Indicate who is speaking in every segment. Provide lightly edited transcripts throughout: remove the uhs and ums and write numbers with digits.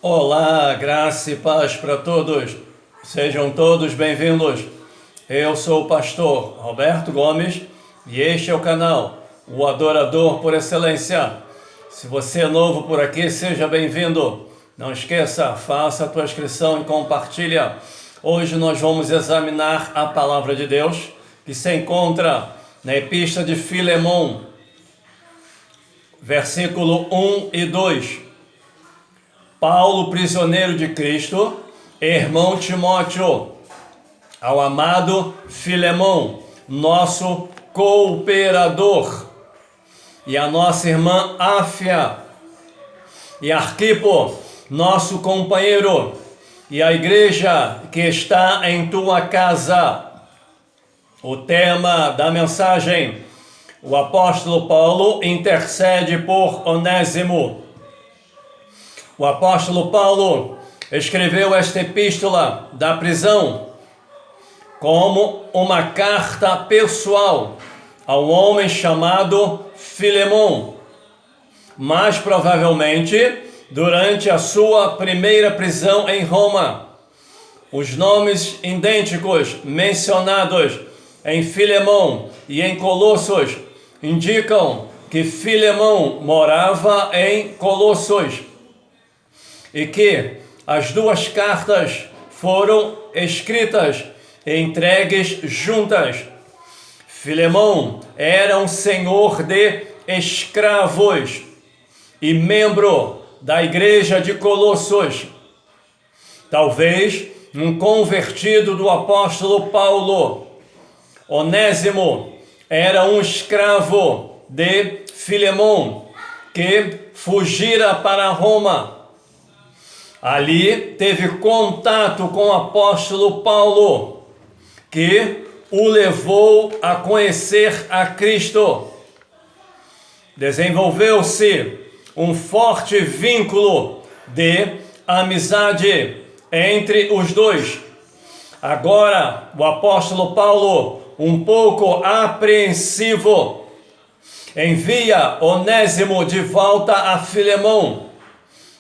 Speaker 1: Olá, graça e paz para todos. Sejam todos bem-vindos. Eu sou o pastor Roberto Gomes e este é o canal O Adorador por Excelência. Se você é novo por aqui, seja bem-vindo. Não esqueça, faça a tua inscrição e compartilha. Hoje nós vamos examinar a palavra de Deus que se encontra na Epístola de Filemão, versículo 1 e 2. Paulo, prisioneiro de Cristo, irmão Timóteo, ao amado Filemão, nosso cooperador, e a nossa irmã Áfia, e Arquipo, nosso companheiro, e a igreja que está em tua casa. O tema da mensagem: o apóstolo Paulo intercede por Onésimo. O apóstolo Paulo escreveu esta epístola da prisão como uma carta pessoal ao homem chamado Filemão, mais provavelmente durante a sua primeira prisão em Roma. Os nomes idênticos mencionados em Filemão e em Colossos indicam que Filemão morava em Colossos e que as duas cartas foram escritas e entregues juntas. Filemão era um senhor de escravos e membro da igreja de Colossos. Talvez um convertido do apóstolo Paulo. Onésimo era um escravo de Filemão que fugira para Roma. Ali teve contato com o apóstolo Paulo, que o levou a conhecer a Cristo. Desenvolveu-se um forte vínculo de amizade entre os dois. Agora, o apóstolo Paulo, um pouco apreensivo, envia Onésimo de volta a Filemão,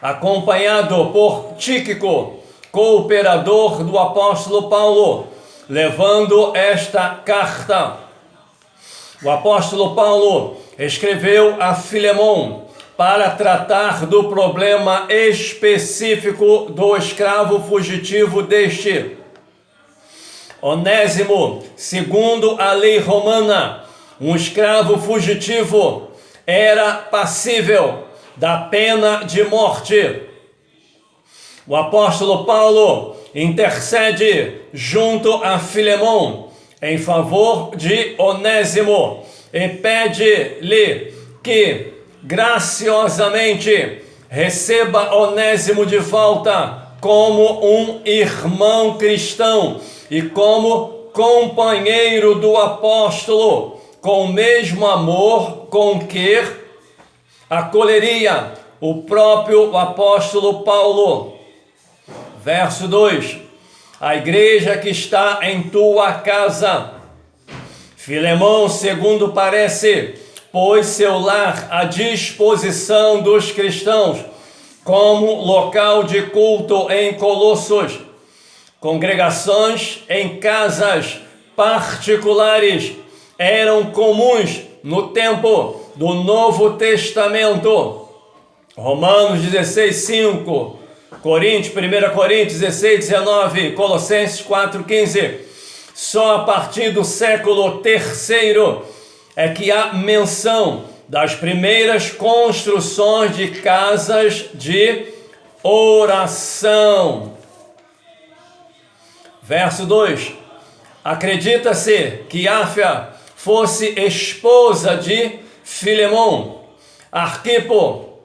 Speaker 1: acompanhado por Tíquico, cooperador do apóstolo Paulo, levando esta carta. O apóstolo Paulo escreveu a Filemão para tratar do problema específico do escravo fugitivo deste. Onésimo, segundo a lei romana, um escravo fugitivo era passível da pena de morte. O apóstolo Paulo intercede junto a Filemão em favor de Onésimo e pede-lhe que graciosamente receba Onésimo de volta como um irmão cristão e como companheiro do apóstolo, com o mesmo amor com que acolheria o próprio apóstolo Paulo. Verso 2: a igreja que está em tua casa. Filemão, segundo parece, pôs seu lar à disposição dos cristãos como local de culto em Colossos. Congregações em casas particulares eram comuns no tempo do Novo Testamento. Romanos 16:5, 1 Coríntios 16:19, Colossenses 4:15. Só a partir do século III é que há menção das primeiras construções de casas de oração. Verso 2: acredita-se que Áfia fosse esposa de Filemão. Arquipo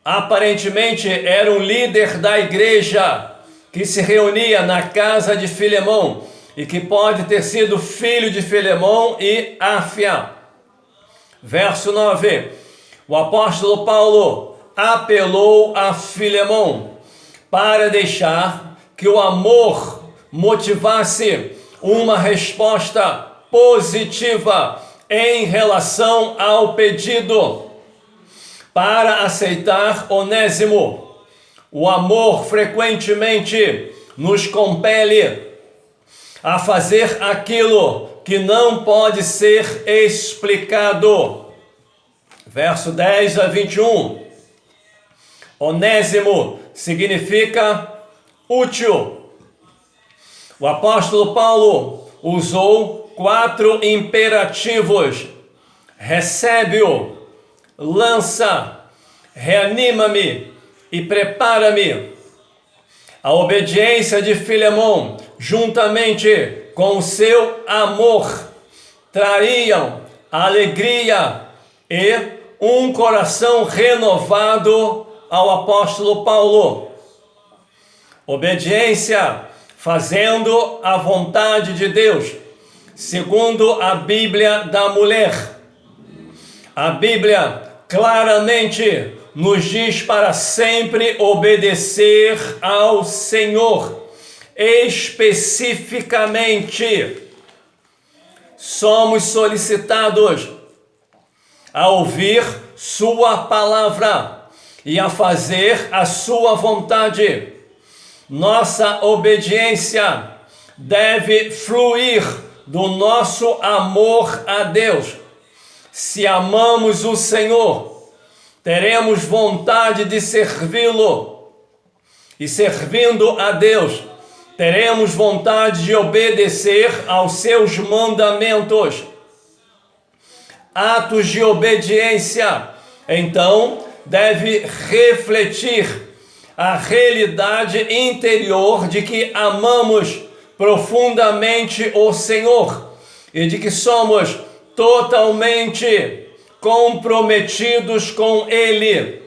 Speaker 1: aparentemente era um líder da igreja que se reunia na casa de Filemão e que pode ter sido filho de Filemão e Áfia. Verso 9: o apóstolo Paulo apelou a Filemão para deixar que o amor motivasse uma resposta positiva em relação ao pedido para aceitar Onésimo. O amor frequentemente nos compele a fazer aquilo que não pode ser explicado. Verso 10 a 21. Onésimo significa útil. O apóstolo Paulo usou 4 imperativos: recebe-o, lança, reanima-me e prepara-me. A obediência de Filemão, juntamente com o seu amor, trariam alegria e um coração renovado ao apóstolo Paulo. Obediência, fazendo a vontade de Deus, segundo a Bíblia da mulher. A Bíblia claramente nos diz para sempre obedecer ao Senhor. Especificamente, somos solicitados a ouvir sua palavra e a fazer a sua vontade. Nossa obediência deve fluir do nosso amor a Deus. Se amamos o Senhor, teremos vontade de servi-lo. E servindo a Deus, teremos vontade de obedecer aos seus mandamentos. Atos de obediência, então, deve refletir a realidade interior de que amamos profundamente o Senhor e de que somos totalmente comprometidos com Ele.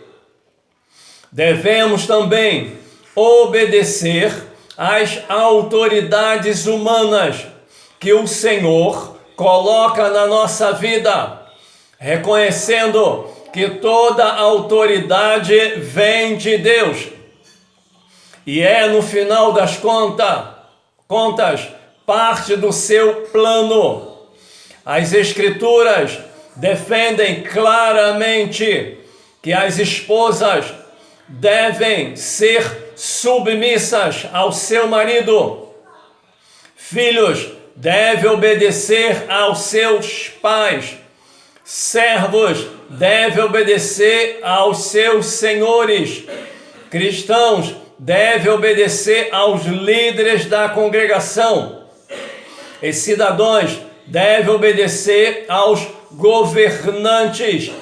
Speaker 1: Devemos também obedecer às autoridades humanas que o Senhor coloca na nossa vida, reconhecendo que toda autoridade vem de Deus e é, no final das contas, parte do seu plano. As Escrituras defendem claramente que as esposas devem ser submissas ao seu marido. Filhos devem obedecer aos seus pais. Servos devem obedecer aos seus senhores. Cristãos devem obedecer aos líderes da congregação. E cidadãos devem obedecer aos governantes.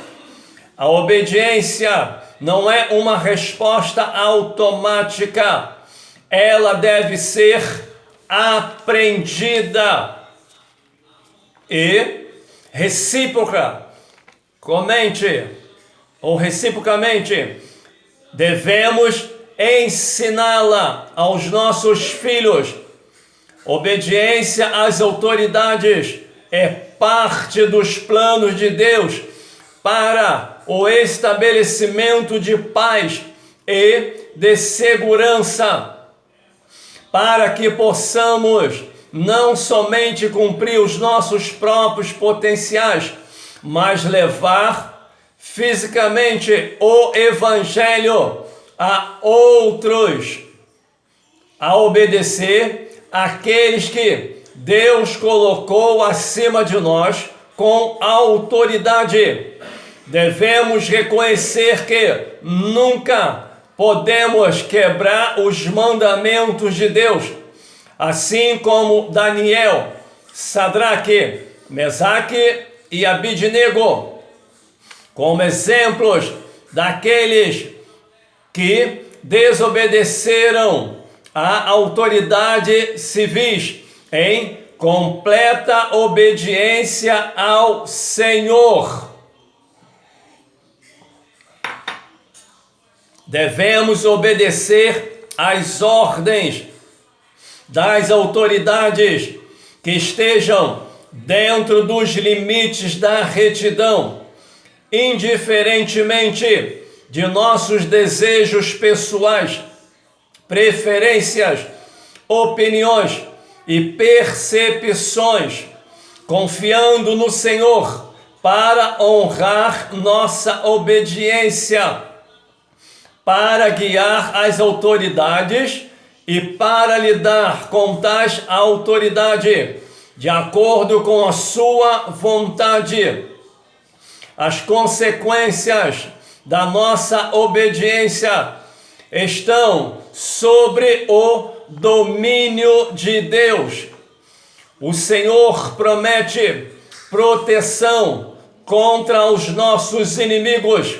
Speaker 1: A obediência não é uma resposta automática. Ela deve ser aprendida e recíproca. Reciprocamente, devemos ensiná-la aos nossos filhos. Obediência às autoridades é parte dos planos de Deus para o estabelecimento de paz e de segurança, para que possamos não somente cumprir os nossos próprios potenciais, mas levar fisicamente o Evangelho a outros, a obedecer àqueles que Deus colocou acima de nós com autoridade. Devemos reconhecer que nunca podemos quebrar os mandamentos de Deus, assim como Daniel, Sadraque, Mesaque e Abidnego, como exemplos daqueles que desobedeceram à autoridade civis em completa obediência ao Senhor. Devemos obedecer às ordens das autoridades que estejam dentro dos limites da retidão, indiferentemente de nossos desejos pessoais, preferências, opiniões e percepções, confiando no Senhor para honrar nossa obediência. para guiar as autoridades e para lidar com tais autoridades, de acordo com a sua vontade. As consequências da nossa obediência estão sobre o domínio de Deus. O Senhor promete proteção contra os nossos inimigos,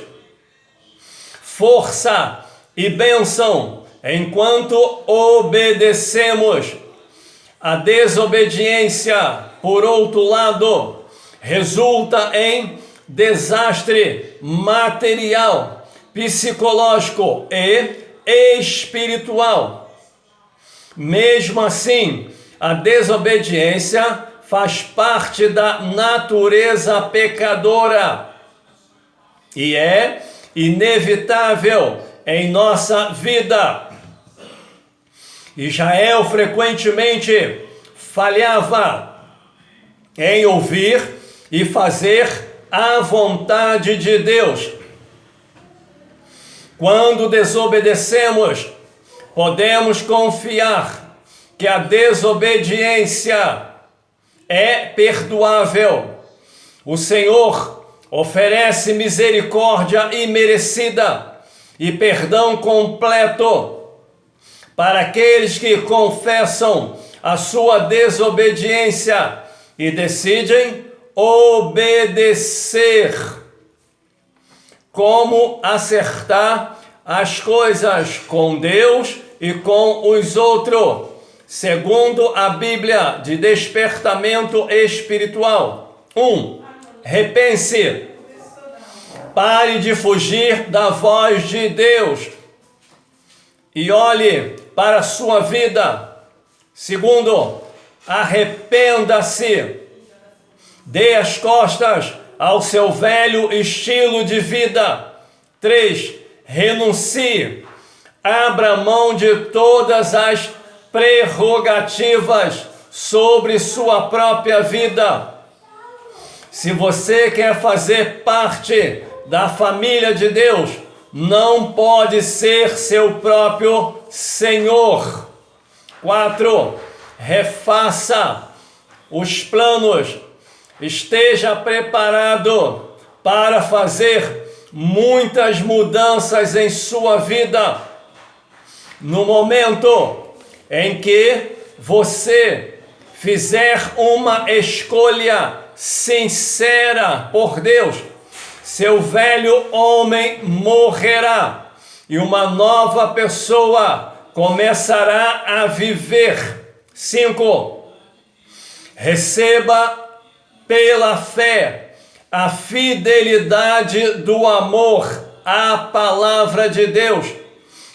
Speaker 1: força e bênção enquanto obedecemos. A desobediência, por outro lado, resulta em desastre material, psicológico e espiritual. Mesmo assim, a desobediência faz parte da natureza pecadora e é inevitável em nossa vida. Israel frequentemente falhava em ouvir e fazer a vontade de Deus. Quando desobedecemos, podemos confiar que a desobediência é perdoável. O Senhor oferece misericórdia imerecida e perdão completo para aqueles que confessam a sua desobediência e decidem obedecer. Como acertar as coisas com Deus e com os outros, segundo a Bíblia de despertamento espiritual. 1. Repense. Pare de fugir da voz de Deus e olhe para a sua vida. 2. Arrependa-se. Dê as costas ao seu velho estilo de vida. 3. Renuncie. Abra mão de todas as prerrogativas sobre sua própria vida. Se você quer fazer parte da família de Deus, não pode ser seu próprio Senhor. 4. Refaça os planos. Esteja preparado para fazer muitas mudanças em sua vida. No momento em que você fizer uma escolha sincera por Deus, seu velho homem morrerá e uma nova pessoa começará a viver. 5. Receba pela fé a fidelidade do amor à palavra de Deus,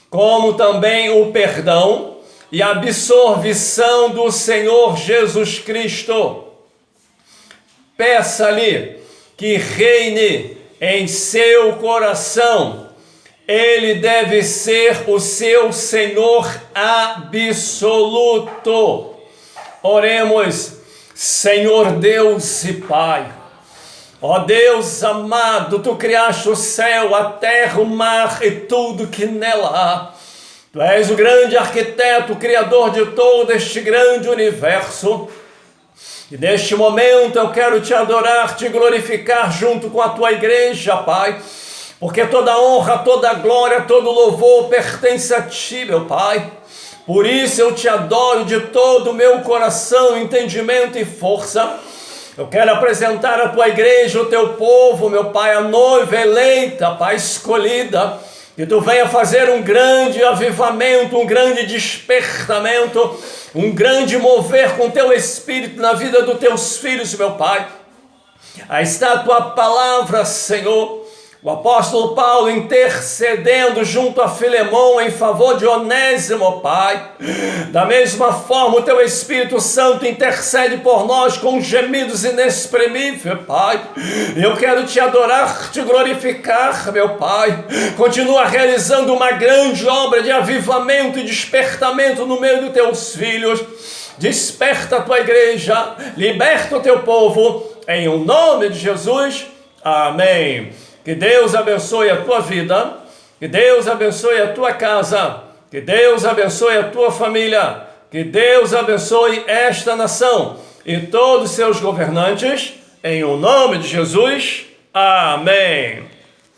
Speaker 1: como também o perdão e a absorvição do Senhor Jesus Cristo. Peça-lhe que reine em seu coração. Ele deve ser o seu Senhor absoluto. Oremos. Senhor Deus e Pai, ó Deus amado, Tu criaste o céu, a terra, o mar e tudo que nela há. Tu és o grande arquiteto, o criador de todo este grande universo. E neste momento eu quero Te adorar, Te glorificar junto com a Tua igreja, Pai, porque toda honra, toda glória, todo louvor pertence a Ti, meu Pai. Por isso eu Te adoro de todo o meu coração, entendimento e força. Eu quero apresentar a Tua igreja, o Teu povo, meu Pai, a noiva eleita, Pai, escolhida. Que Tu venha fazer um grande avivamento, um grande despertamento, um grande mover com Teu Espírito na vida dos Teus filhos, meu Pai. Aí está a Tua palavra, Senhor. O apóstolo Paulo intercedendo junto a Filemão em favor de Onésimo, Pai. Da mesma forma, o Teu Espírito Santo intercede por nós com gemidos inexprimíveis, Pai. Eu quero Te adorar, Te glorificar, meu Pai. Continua realizando uma grande obra de avivamento e despertamento no meio dos Teus filhos. Desperta a Tua igreja, liberta o Teu povo, em o nome de Jesus. Amém. Que Deus abençoe a tua vida, Que Deus abençoe a tua casa. Que Deus abençoe a tua família. Que Deus abençoe esta nação e todos os seus governantes. Em o nome de Jesus. Amém.